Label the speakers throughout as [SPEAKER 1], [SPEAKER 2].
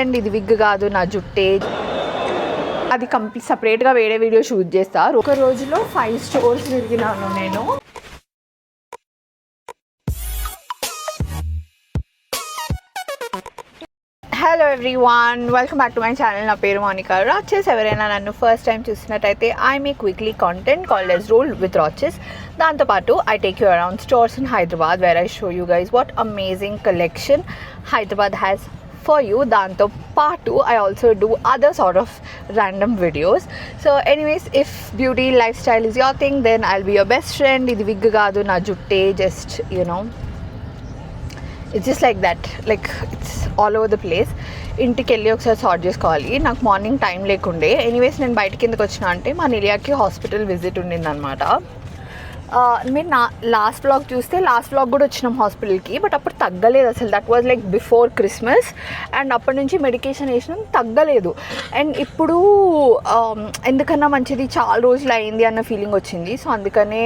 [SPEAKER 1] And ఇది wig కాదు, నా జుట్టే. అది సపరేట్గా వేరే వీడియో షూట్ చేస్తా. ఒక రోజులో 5 స్టోర్స్ తిరిగినాను నేను. Hello everyone, welcome back to my channel. నా పేరు మోనికా రాచెస్. ఎవరైనా నన్ను ఫస్ట్ టైం చూసినట్టయితే I make weekly content called as Roll with Raches. దాంతోపాటు I take you around stores in Hyderabad where I show you guys what amazing collection Hyderabad has for you. Danto part 2 I also do other sort of random videos. So anyways, if beauty lifestyle is your thing, then I'll be your best friend. Idi wig gaadu, na jutte, just you know, it's just like that, like it's all over the place. ఇంటికి వెళ్ళి ఒకసారి sort చేసుకోవాలి. నాకు morning time లేకుండే. Anyways నేను బయటకి ఎందుకు వచ్చినా అంటే మా నిలియాకి హాస్పిటల్ విజిట్ ఉండిందనమాట. మీరు నా లాస్ట్ వ్లాగ్ చూస్తే లాస్ట్ వ్లాగ్ కూడా వచ్చినాం హాస్పిటల్కి, బట్ అప్పుడు తగ్గలేదు అసలు. That was like before Christmas. And అప్పటి నుంచి మెడికేషన్ వేసినాం, తగ్గలేదు. అండ్ ఇప్పుడు ఎందుకన్నా మంచిది, చాలా రోజులు అయింది అన్న ఫీలింగ్ వచ్చింది. సో అందుకనే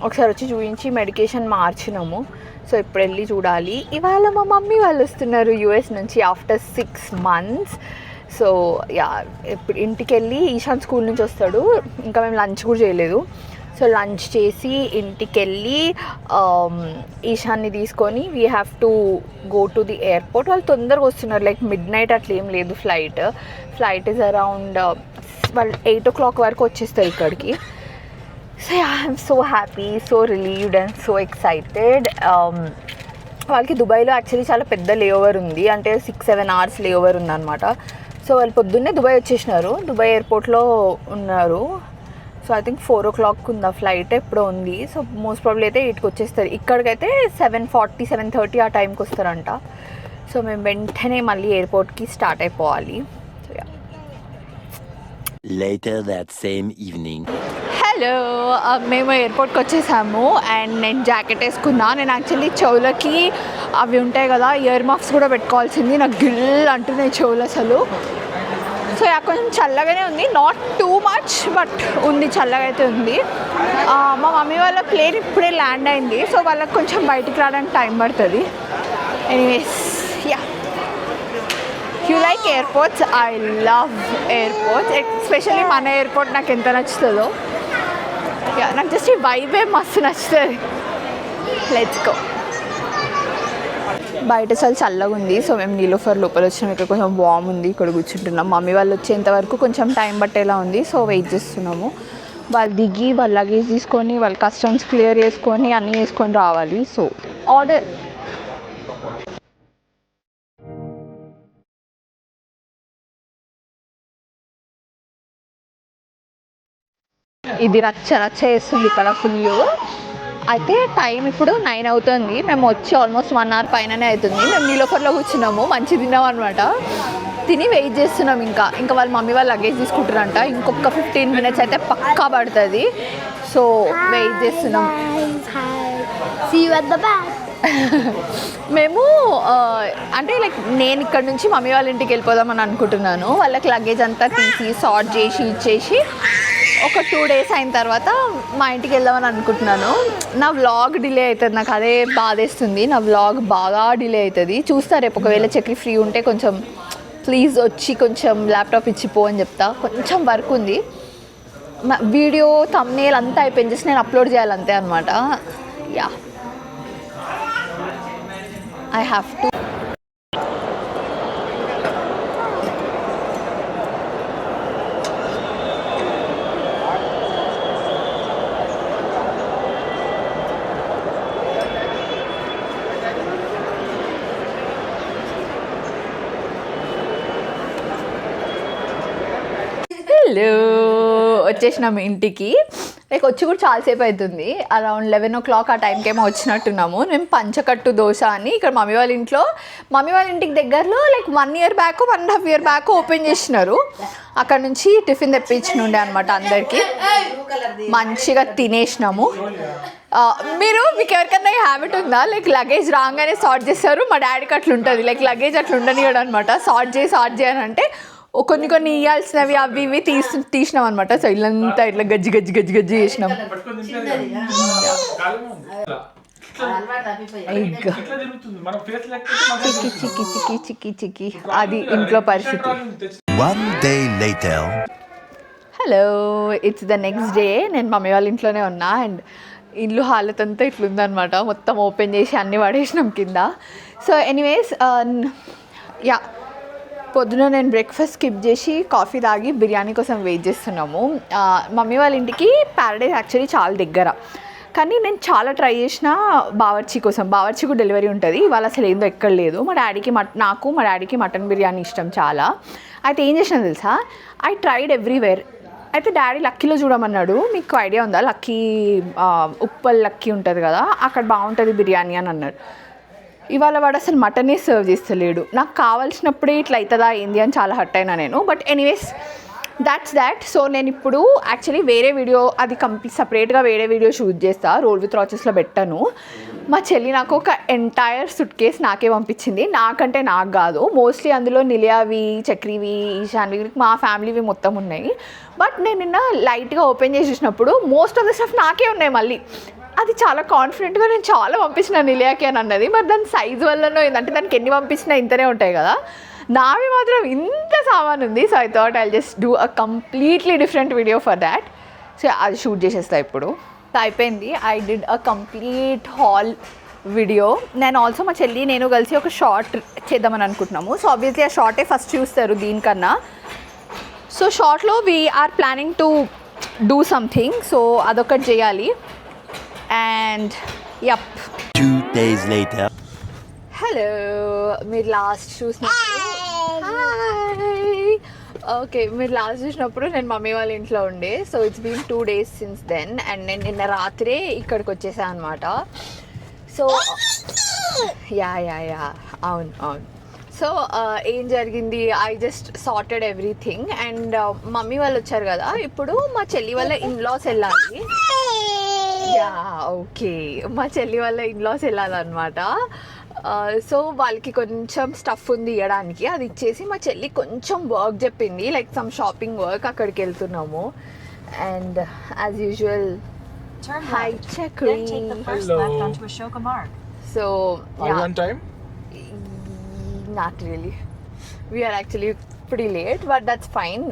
[SPEAKER 1] ఒకసారి వచ్చి చూపించి మెడికేషన్ మార్చినాము. సో ఇప్పుడు వెళ్ళి చూడాలి. ఇవాళ మా మమ్మీ వాళ్ళు వస్తున్నారు యూఎస్ నుంచి ఆఫ్టర్ 6 months. సో యా, ఇప్పుడు ఇంటికి వెళ్ళి ఈశాన్ స్కూల్ నుంచి వస్తాడు. ఇంకా మేము లంచ్ కూడా చేయలేదు. సో లంచ్ చేసి ఇంటికి వెళ్ళి ఈశాన్ని తీసుకొని we have to go to the airport. వాళ్ళు తొందరగా వస్తున్నారు, లైక్ మిడ్నైట్ అట్లా ఏం లేదు. ఫ్లైట్ ఇస్ అరౌండ్ వాళ్ళు 8 o'clock వరకు వచ్చేస్తారు ఇక్కడికి. So I'm so happy, so relieved and so excited. వాళ్ళకి దుబాయ్లో యాక్చువల్లీ చాలా పెద్ద లేఓవర్ ఉంది, అంటే 6-7 hours లేఓవర్ ఉందన్నమాట. సో వాళ్ళు పొద్దున్నే దుబాయ్ వచ్చేసినారు, దుబాయ్ ఎయిర్పోర్ట్లో ఉన్నారు. సో ఐ థింక్ 4 o'clock ఉందా ఫ్లైట్, ఎప్పుడో ఉంది. సో మోస్ట్ ప్రాబ్లీ అయితే 8కి వచ్చేస్తారు. ఇక్కడికైతే 7:40, 7:30 ఆ టైంకి వస్తారంట. సో మేము వెంటనే మళ్ళీ ఎయిర్పోర్ట్కి స్టార్ట్ అయిపోవాలి.
[SPEAKER 2] Later that same evening.
[SPEAKER 1] Hello, మేము ఎయిర్పోర్ట్కి వచ్చేసాము. అండ్ నేను జాకెట్ వేసుకున్నా. నేను యాక్చువల్లీ చెవులకి అవి ఉంటాయి కదా, ఇయర్ మఫ్స్ కూడా పెట్టుకోవాల్సింది. నాకు గిల్ అంటున్నాయి చెవులు అసలు. సో కొంచెం చల్లగానే ఉంది, నాట్ టూ మచ్, బట్ ఉంది, చల్లగా అయితే ఉంది. మా మమ్మీ వాళ్ళ ప్లేన్ ఇప్పుడే ల్యాండ్ అయింది. సో వాళ్ళకి కొంచెం బయటికి రావడానికి టైం పడుతుంది. Anyways yeah, you like airports? I love airports, especially మన ఎయిర్పోర్ట్ నాకు ఎంత నచ్చుతుందో. యా, నాకు జస్ట్ ఈ వైబే మస్తు నచ్చుతుంది. Let's go. బయట అసలు చల్లగా ఉంది. సో మేము నీలోఫర్ లోపల వచ్చినాం. ఇక్కడ కొంచెం వామ్ ఉంది, ఇక్కడ కూర్చుంటున్నాం. మమ్మీ వాళ్ళు వచ్చేంత వరకు కొంచెం టైం పట్టేలా ఉంది. సో వెయిట్ చేస్తున్నాము. వాళ్ళు దిగి వాళ్ళ లగేజ్ తీసుకొని వాళ్ళ కస్టమ్స్ క్లియర్ చేసుకొని అన్నీ వేసుకొని రావాలి. So order. ఇది రచ్చ చేస్తుంది ఇక్కడ ఫుల్. అయితే టైం ఇప్పుడు 9 అవుతుంది. మేము వచ్చి ఆల్మోస్ట్ 1 hour పైననే అవుతుంది. మేము నీలోఫర్లో కూర్చున్నాము, మంచి తిన్నాం అనమాట. తిని వెయిట్ చేస్తున్నాం. ఇంకా వాళ్ళ మమ్మీ వాళ్ళు లగేజ్ తీసుకుంటారంట. ఇంకొక 15 minutes అయితే పక్కా పడుతుంది. సో వెయిట్ చేస్తున్నాం. మేము అంటే లైక్ నేను ఇక్కడ నుంచి మమ్మీ వాళ్ళ ఇంటికి వెళ్ళిపోదామని అనుకుంటున్నాను. వాళ్ళకి లగేజ్ అంతా తీసి సార్ట్ చేసి ఇచ్చేసి ఒక 2 days అయిన తర్వాత మా ఇంటికి వెళ్దామని అనుకుంటున్నాను. నా వ్లాగ్ డిలే అవుతుంది, నాకు అదే బాధేస్తుంది. నా వ్లాగ్ బాగా డిలే అవుతుంది. చూస్తా రేపు ఒకవేళ చక్రి ఫ్రీ ఉంటే కొంచెం ప్లీజ్ వచ్చి కొంచెం ల్యాప్టాప్ ఇచ్చిపో అని చెప్తా. కొంచెం వర్క్ ఉంది. వీడియో థంబ్నెయిల్ అంతా అయిపోయింది, జస్ట్ నేను అప్లోడ్ చేయాలంతే అనమాట. Yeah, I have to. Hello, వచ్చేసినాము ఇంటికి. లైక్ వచ్చి కూడా చాలాసేపు అవుతుంది. అరౌండ్ 11 o'clock ఆ టైంకి ఏమో వచ్చినట్టున్నాము. మేము పంచకట్టు దోశ అని ఇక్కడ మమ్మీ వాళ్ళ ఇంటికి దగ్గరలో like 1 year back 1.5 year back open చేసినారు. అక్కడ నుంచి టిఫిన్ తెప్పించినుండే అనమాట. అందరికీ మంచిగా తినేసినాము. మీకు ఎవరికైనా ఈ హ్యాబిట్ ఉందా? లైక్ లగేజ్ రాగానే సార్ట్ చేస్తారు. మా డాడీకి అట్లా ఉంటుంది, లైక్ లగేజ్ అట్లా ఉండనివ్వడం అనమాట. సార్ట్ చేయనంటే కొన్ని ఇవ్వాల్సినవి అవి ఇవి తీసినాం అనమాట. సో ఇల్లంతా ఇట్లా గజ్జి చేసినాం. ఎగ్
[SPEAKER 3] ఇట్లా తిరుగుతుంది మన ఫేస్ లేకపోతే
[SPEAKER 1] చిక్కి చిక్కి చిక్కి చిక్కి చిక్కి అది ఇంట్లో పరిస్థితి.
[SPEAKER 2] One day later.
[SPEAKER 1] Hello, it's the next day. నేను మమ్మీ వాళ్ళ ఇంట్లోనే ఉన్నా అండ్ ఇల్లు హాలత్ అంతా ఇట్లుందనమాట. మొత్తం ఓపెన్ చేసి అన్నీ పడేసినాం కింద. సో ఎనీవేస్ యా, పొద్దున నేను బ్రేక్ఫాస్ట్ స్కిప్ చేసి కాఫీ తాగి బిర్యానీ కోసం వెయిట్ చేస్తున్నాము. మమ్మీ వాళ్ళ ఇంటికి ప్యారడైజ్ యాక్చువల్లీ చాలా దగ్గర, కానీ నేను చాలా ట్రై చేసిన బావర్చి కోసం. బావర్చికు డెలివరీ ఉంటుంది, ఇవాళ అసలు ఏందో ఎక్కడ లేదు. మా డాడీకి నాకు మా డాడీకి మటన్ బిర్యానీ ఇష్టం చాలా. అయితే ఏం చేసినా తెలుసా, ఐ ట్రైడ్ ఎవ్రీవేర్. అయితే డాడీ లక్కీలో చూడమన్నాడు. మీకు ఐడియా ఉందా, లక్కీ ఉప్పల్ లక్కీ ఉంటుంది కదా, అక్కడ బాగుంటుంది బిర్యానీ అని అన్నాడు. ఇవాళ వాడు అసలు మటనే సర్వ్ చేస్తలేడు. నాకు కావాల్సినప్పుడే ఇట్లా అవుతుందా ఏంది అని చాలా హర్ట్ అయినా నేను. But anyways that's that. So నేను ఇప్పుడు యాక్చువల్లీ వేరే వీడియో అది సపరేట్గా వేరే వీడియో షూట్ చేస్తా, రోల్ విత్ రాచెస్లో పెట్టాను. మా చెల్లి నాకు ఒక ఎంటైర్ సుట్ కేస్ నాకే పంపించింది. నాకంటే నాకు కాదు, మోస్ట్లీ అందులో నిలియావి, చక్రివి, ఈశాన్వి, మా ఫ్యామిలీవి మొత్తం ఉన్నాయి. బట్ నేను నిన్న లైట్గా ఓపెన్ చేసి చూసినప్పుడు మోస్ట్ ఆఫ్ ద స్టఫ్ నాకే ఉన్నాయి. మళ్ళీ అది చాలా కాన్ఫిడెంట్గా నేను చాలా పంపించిన నిలియాకి అని అన్నది. మరి దాని సైజ్ వల్లనో ఏంటంటే దానికి ఎన్ని పంపించినా ఇంతనే ఉంటాయి కదా, నావి మాత్రం ఇంత సామాన్ ఉంది. So I thought I just do a completely different video for that. So అది షూట్ చేసేస్తా ఇప్పుడు. అయిపోయింది, I did a complete hall video. నేను ఆల్సో మా చెల్లి నేను కలిసి ఒక షార్ట్ చేద్దామని అనుకుంటున్నాము. సో ఆబ్వియస్లీ ఆ షార్టే ఫస్ట్ చూస్తారు దీనికన్నా. సో షార్ట్లో we're planning to do something, so అదొకటి చేయాలి. And yup,
[SPEAKER 2] 2 days later.
[SPEAKER 1] Hello, మీరు లాస్ట్ చూసినప్పుడు ఓకే, మీరు లాస్ట్ చూసినప్పుడు నేను మమ్మీ వాళ్ళ ఇంట్లో ఉండే. So it's been 2 days since then. And నేను నిన్న రాత్రే ఇక్కడికి వచ్చేసాను అనమాట. సో యా అవును. సో ఏం జరిగింది, I just sorted everything. And mummy వాళ్ళు వచ్చారు కదా, ఇప్పుడు మా చెల్లి వాళ్ళ ఇన్లాస్ వెళ్ళాలి. యా ఓకే, మా చెల్లి వాళ్ళ ఇన్లాస్ వెళ్ళాలన్నమాట. సో వాళ్ళకి కొంచెం స్టఫ్ ఉంది ఇవ్వడానికి, అది ఇచ్చేసి మా చెల్లి కొంచెం వర్క్ చెప్పింది, లైక్ సమ్ షాపింగ్ వర్క్, అక్కడికి వెళ్తున్నాము. And as usual hi Chakri. So not really, we are actually pretty late, but that's fine.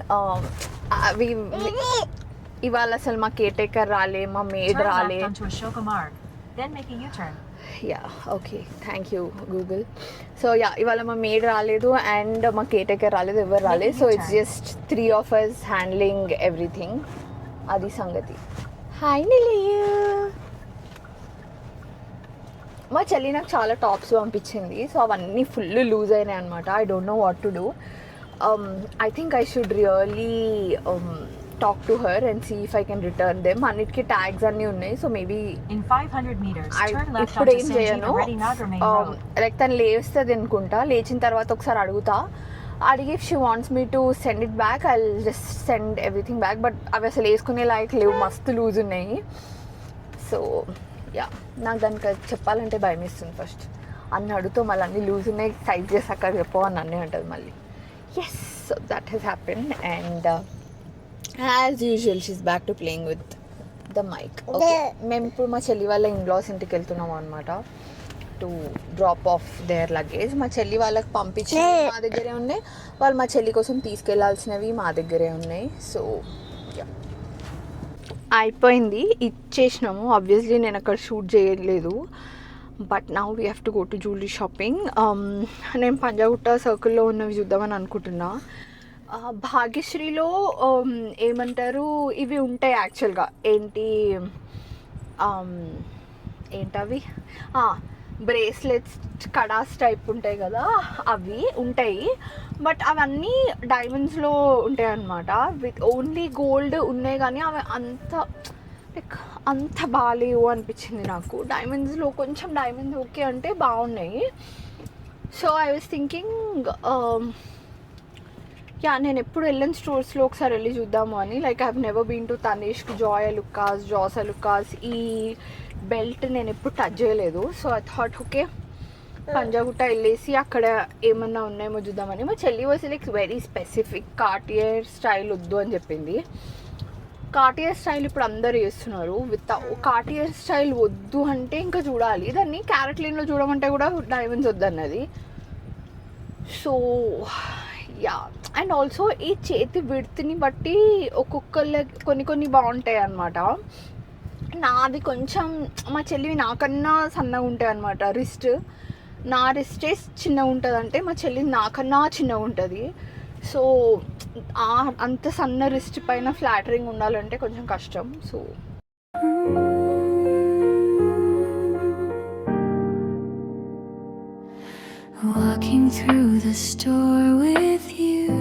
[SPEAKER 1] ఇవాళ అసలు మా కేర్ టేకర్ రాలే, మా మేడ్ రాలే. Yeah okay, thank you Google. So yeah, ఇవాళ మా మేడ్ రాలేదు అండ్ మా కేర్ టేకర్ రాలేదు, ఎవరు రాలేదు. So it's just 3 of us handling everything. అది సంగతి. హాయ్ నిలియు. మా చెల్లి నాకు చాలా టాప్స్ పంపించింది. సో అవన్నీ ఫుల్ లూజ్ అయినాయి అనమాట. I don't know what to do. I think I should really talk to her and see if I can return them. అన్నిటికీ ట్యాగ్స్ అన్నీ ఉన్నాయి. సో మేబీ ఇప్పుడు ఏం చేయను, లైక్ తను లేస్తుంది అనుకుంటా, లేచిన తర్వాత ఒకసారి అడిగి if she wants me to send it back, I just send everything back. But అవి అసలు వేసుకునే లైక్ లేవు, మస్తు లూజ్ ఉన్నాయి. సో యా, నాకు దానికి చెప్పాలంటే భయం వేస్తుంది. ఫస్ట్ అన్ని అడుగుతూ మళ్ళీ అన్ని లూజ్ ఉన్నాయి, సైజ్ చేసి అక్కడ చెప్పవు అని అన్నీ ఉంటుంది మళ్ళీ. Yes, so that has happen. And as usual she's back to playing with the mic. ఓకే, మేము ఇప్పుడు మా చెల్లి వాళ్ళ ఇన్లాస్ ఇంటికి వెళ్తున్నాము అనమాట, to drop off their luggage. మా చెల్లి వాళ్ళకి పంపించి మా దగ్గరే ఉన్నాయి, వాళ్ళు మా చెల్లి కోసం తీసుకెళ్లాల్సినవి మా దగ్గరే ఉన్నాయి. సో అయిపోయింది, ఇచ్చేసినాము. ఆబ్వియస్లీ నేను అక్కడ షూట్ చేయలేదు, but now we have to go to jewellery shopping. నేను పంజాగుట్ట సర్కిల్లో ఉన్నవి చూద్దామని అనుకుంటున్నా. భాగ్యశ్రీలో ఏమంటారు, ఇవి ఉంటాయి యాక్చువల్గా, ఏంటవి బ్రేస్లెట్స్, కడాస్ టైప్ ఉంటాయి కదా, అవి ఉంటాయి. బట్ అవన్నీ డైమండ్స్లో ఉంటాయి అన్నమాట. విత్ ఓన్లీ గోల్డ్ ఉన్నాయి, కానీ అవి అంత బాగాలేవు అనిపించింది నాకు. డైమండ్స్లో కొంచెం డైమండ్స్ ఓకే అంటే బాగున్నాయి. So I was thinking yeah, నేను ఎప్పుడు వెళ్ళిన స్టోర్స్లో ఒకసారి వెళ్ళి చూద్దాము అని. Like I have never been to Tanishq, Joy Alukkas, Jos Alukkas. ఈ బెల్ట్ నేను ఎప్పుడు టచ్ చేయలేదు. So I thought okay, Panjagutta వెళ్ళేసి అక్కడ ఏమన్నా ఉన్నాయేమో చూద్దామని. మా చెల్లి was like very specific, Cartier style వద్దు అని చెప్పింది. కార్టియర్ స్టైల్ ఇప్పుడు అందరు చేస్తున్నారు. కార్టియర్ స్టైల్ వద్దు అంటే ఇంకా చూడాలి, దాన్ని క్యారెట్ లైన్లో చూడమంటే కూడా డైమండ్స్ వద్దన్నది. సో యా, అండ్ ఆల్సో ఈ చేతి విడ్త్ని బట్టి ఒక్కొక్కళ్ళ కొన్ని బాగుంటాయి అన్నమాట. నాది కొంచెం, మా చెల్లివి నాకన్నా సన్నగా ఉంటాయి అన్నమాట. నా రిస్టే చిన్నగా ఉంటుంది, అంటే మా చెల్లి నాకన్నా చిన్నగా ఉంటుంది. సో అంత సన్న రిస్ట్ పైన ఫ్లాటరింగ్ ఉండాలంటే కొంచెం కష్టం. So
[SPEAKER 4] walking through the store with you,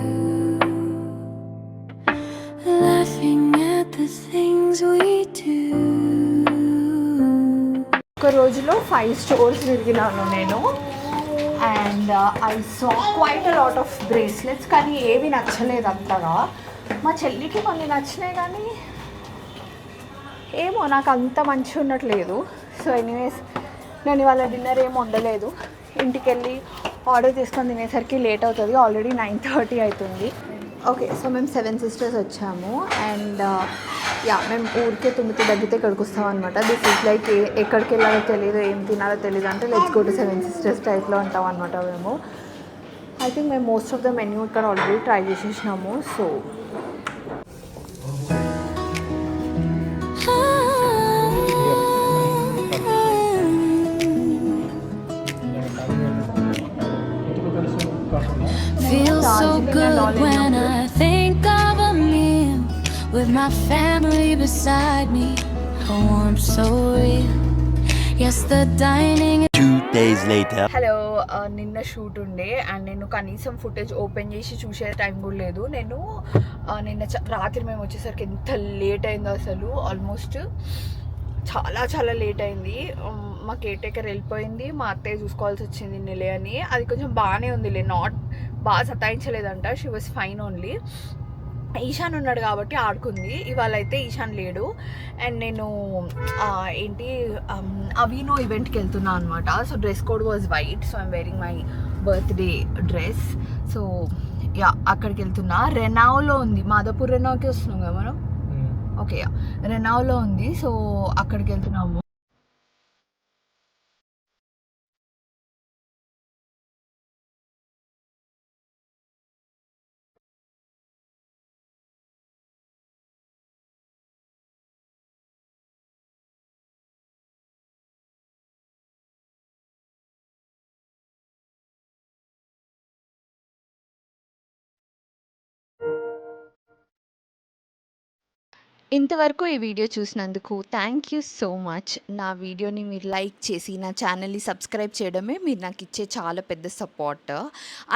[SPEAKER 4] laughing at the things we do.
[SPEAKER 1] ఒక రోజులో 5 స్టోర్స్ తిరిగినాను నేను. And I saw quite a lot of bracelets, కానీ ఏవి నచ్చలేదు అంతగా. మా చెల్లికి కొన్ని నచ్చినాయి, కానీ ఏమో నాకు అంత మంచిగా ఉండట్లేదు. సో ఎనీవేస్, నేను ఇవాళ డిన్నర్ ఏమి వండలేదు. ఇంటికి వెళ్ళి ఆర్డర్ తీసుకొని తినేసరికి లేట్ అవుతుంది. ఆల్రెడీ 9:30 అవుతుంది. ఓకే, సో మేము 7 సిస్టర్స్ వచ్చాము. అండ్ యా, మేము ఊరికే తుమ్మితే దగ్గితే ఇక్కడికి వస్తాం అనమాట. దిస్ ఈజ్ లైక్ ఎక్కడికి వెళ్ళాలో తెలియదు, ఏం తినాలో తెలియదు అంటే లెట్స్ గో టు 7 సిస్టర్స్ టైప్లో ఉంటాం అనమాట మేము. ఐ థింక్ మేము మోస్ట్ ఆఫ్ ద మెన్యూ ఇక్కడ ఆల్రెడీ ట్రై చేసేసినాము. So
[SPEAKER 4] Feels so good when I think of a meal with my family beside me, a warmth so real. Yes, the dining.
[SPEAKER 2] 2 days later.
[SPEAKER 1] Hello, నిన్న shoot ఉండే and నేను కనీసం footage open చేసి చూసే time కూడా లేదు. నేను నిన్న రాత్రి మేము వచ్చేసరికి ఎంత లేట్ అయిందో అసలు. ఆల్మోస్ట్ చాలా లేట్ అయింది. మా కేర్ టేకర్ వెళ్ళిపోయింది, మా అత్తయ్య చూసుకోవాల్సి వచ్చింది నిలే అని. అది కొంచెం బాగానే ఉందిలే, నాట్ బాగా సతాయించలేదంట. She was fine only. Ishaan ఉన్నాడు కాబట్టి ఆడుకుంది. ఇవాళ అయితే ఈశాన్ లేడు. అండ్ నేను అవినో ఈవెంట్కి వెళ్తున్నా అనమాట. So dress code was white, so I'm wearing my birthday dress. So yeah, అక్కడికి వెళ్తున్నా. రెనావ్లో ఉంది, మాదాపూర్ రెనావ్కి వస్తున్నాం కదా మనం. ఓకే, యా, రెనావ్లో ఉంది. సో అక్కడికి వెళ్తున్నాము.
[SPEAKER 5] ఇంతవరకు ఈ వీడియో చూసినందుకు థ్యాంక్ యూ సో మచ్. నా వీడియోని మీరు లైక్ చేసి నా ఛానల్ని సబ్స్క్రైబ్ చేయడమే మీరు నాకు ఇచ్చే చాలా పెద్ద సపోర్ట్.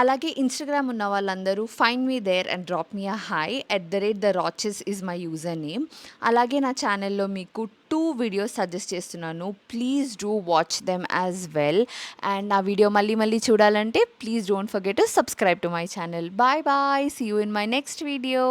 [SPEAKER 5] అలాగే ఇన్స్టాగ్రామ్ ఉన్న వాళ్ళందరూ find me there and drop me a hi @the Roches is my user name. అలాగే నా ఛానల్లో మీకు 2 వీడియోస్ సజెస్ట్ చేస్తున్నాను. Please do watch them as well. And నా వీడియో మళ్ళీ చూడాలంటే please don't forget to subscribe to my channel. Bye bye, see you in my next video.